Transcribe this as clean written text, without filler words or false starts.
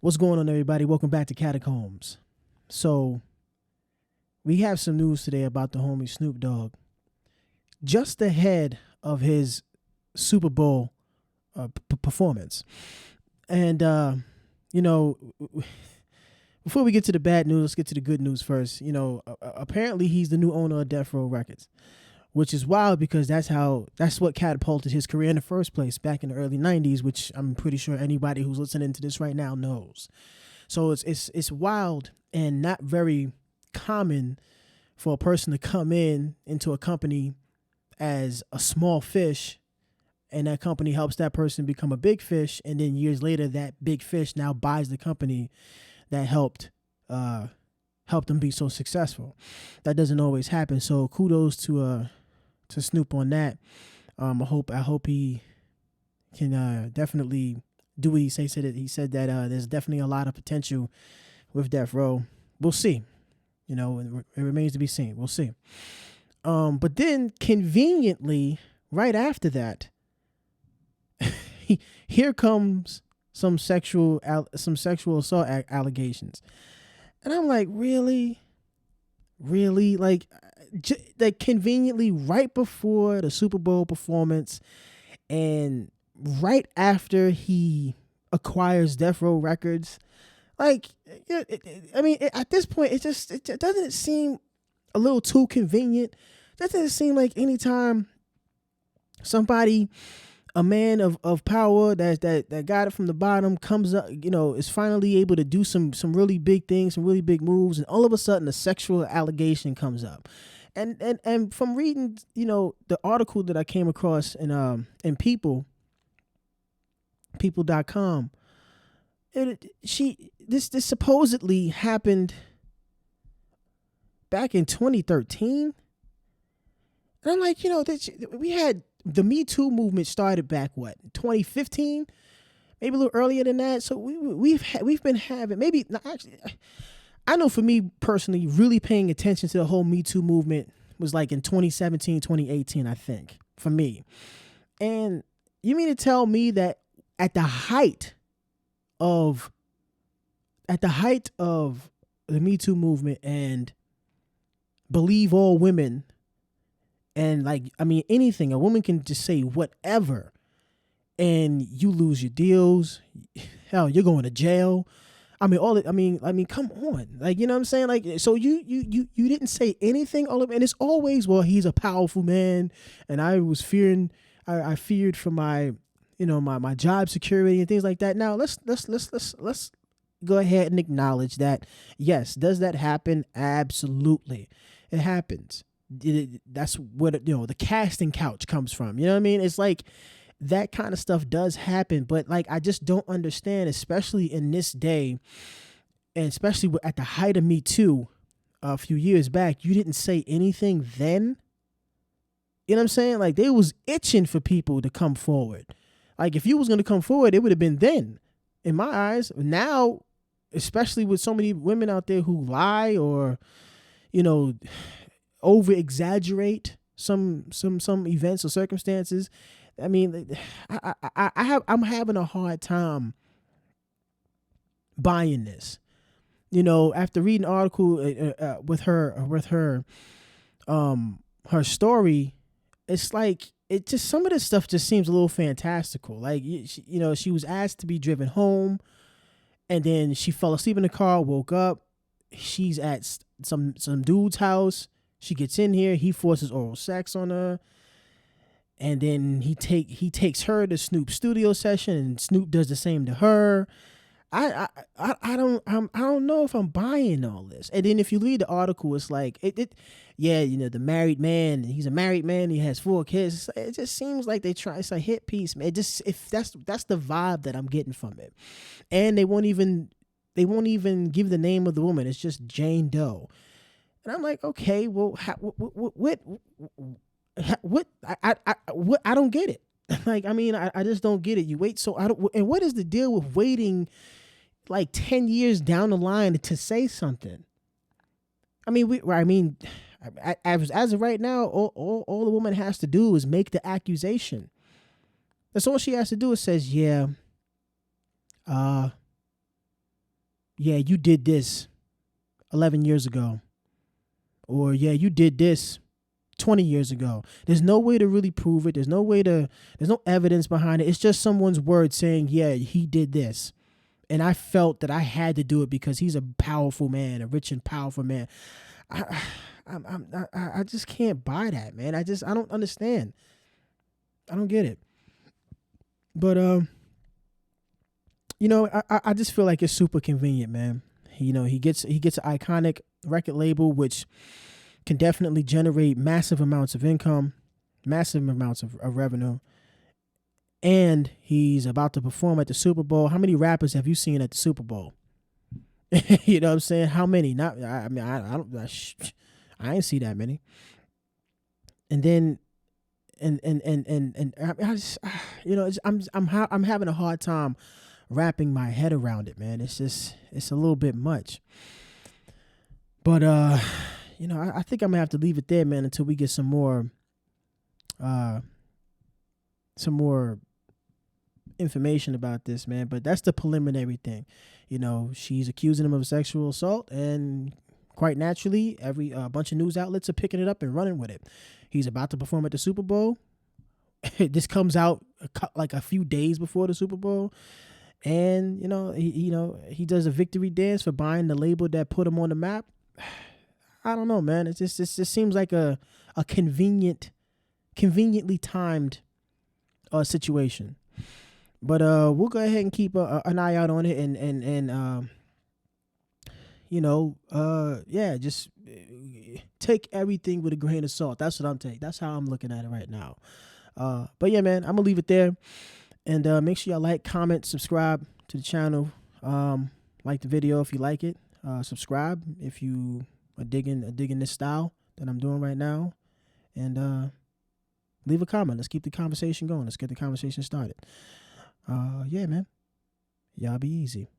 What's going on, everybody? Welcome back to Catacombs. So, we have some news today about the homie Snoop Dogg. Just ahead of his Super Bowl performance. And, you know, before we get to the bad news, let's get to the good news first. Apparently he's the new owner of Death Row Records, which is wild because that's what catapulted his career in the first place back in the early 90s, which I'm pretty sure anybody who's listening to this right now knows. So it's wild and not very common for a person to come into a company as a small fish, and that company helps that person become a big fish, and then years later that big fish now buys the company that helped them be so successful. That doesn't always happen. So kudos to Snoop on that. I hope he can definitely do what he said. He said that there's definitely a lot of potential with Death Row. We'll see. It remains to be seen. We'll see. But then conveniently, right after that, here comes some sexual assault allegations, and I'm like, really, like conveniently right before the Super Bowl performance, and right after he acquires Death Row Records. Like, at this point, it doesn't seem a little too convenient. Doesn't it seem like anytime somebody, a man of power that got it from the bottom, comes up, is finally able to do some really big things, some really big moves, and all of a sudden a sexual allegation comes up. And from reading, the article that I came across in people.com, this supposedly happened back in 2013. And I'm like, we had the Me Too movement started back 2015, maybe a little earlier than that. So we've been having, maybe not actually, I know for me personally, really paying attention to the whole Me Too movement was like in 2017, 2018, I think, for me. And you mean to tell me that at the height of the Me Too movement and believe all women, and anything, a woman can just say whatever and you lose your deals, hell, you're going to jail. Come on. Like, you know what I'm saying? Like, so you didn't say anything, and it's always, well, he's a powerful man, and I feared for my, my job security and things like that. Now let's go ahead and acknowledge that, yes, does that happen? Absolutely. It happens. That's what, the casting couch comes from. You know what I mean? It's like that kind of stuff does happen, but like, I just don't understand, especially in this day, and especially at the height of Me Too a few years back, you didn't say anything then. You know what I'm saying? Like, they was itching for people to come forward. Like, if you was going to come forward, it would have been then, in my eyes. Now, especially with so many women out there who lie or, over exaggerate some events or circumstances. I mean, I'm having a hard time buying this. After reading an article with her story, it's like, it just, some of this stuff just seems a little fantastical. Like, she was asked to be driven home, and then she fell asleep in the car, woke up. She's at some dude's house. She gets in here. He forces oral sex on her, and then he takes her to Snoop's studio session, and Snoop does the same to her. I don't know if I'm buying all this. And then if you read the article, it's like the married man. He's a married man. He has 4 kids. It just seems like it's a hit piece, man. If that's the vibe that I'm getting from it, and they won't even give the name of the woman. It's just Jane Doe. And I'm like, okay, well, what? I don't get it. Like, I just don't get it. You wait, and what is the deal with waiting like 10 years down the line to say something? As of right now, all the woman has to do is make the accusation. That's all she has to do. Is says, yeah, yeah, you did this 11 years ago, or yeah, you did this 20 years ago. There's no way to really prove it. There's no evidence behind it. It's just someone's word saying, yeah, he did this. And I felt that I had to do it because he's a powerful man, a rich and powerful man. I just can't buy that, man. I don't understand. I don't get it. But I just feel like it's super convenient, man. He gets an iconic record label, which can definitely generate massive amounts of income, massive amounts of revenue. And he's about to perform at the Super Bowl. How many rappers have you seen at the Super Bowl? You know what I'm saying? How many? Not. I mean, I ain't see that many. And then, and I just, I'm having a hard time wrapping my head around it, man. It's a little bit much. But I think I'm gonna have to leave it there, man, until we get some more information about this, man. But that's the preliminary thing. She's accusing him of sexual assault, and quite naturally, every bunch of news outlets are picking it up and running with it. He's about to perform at the Super Bowl. This comes out like a few days before the Super Bowl, and he does a victory dance for buying the label that put him on the map. I don't know, man. It just seems like a conveniently timed situation. But we'll go ahead and keep an eye out on it, and just take everything with a grain of salt. That's what I'm taking. That's how I'm looking at it right now. But yeah, man, I'm gonna leave it there, and make sure y'all like, comment, subscribe to the channel. Like the video if you like it. Subscribe if you are digging this style that I'm doing right now, and leave a comment. Let's keep the conversation going. Let's get the conversation started. Yeah, man. Y'all be easy.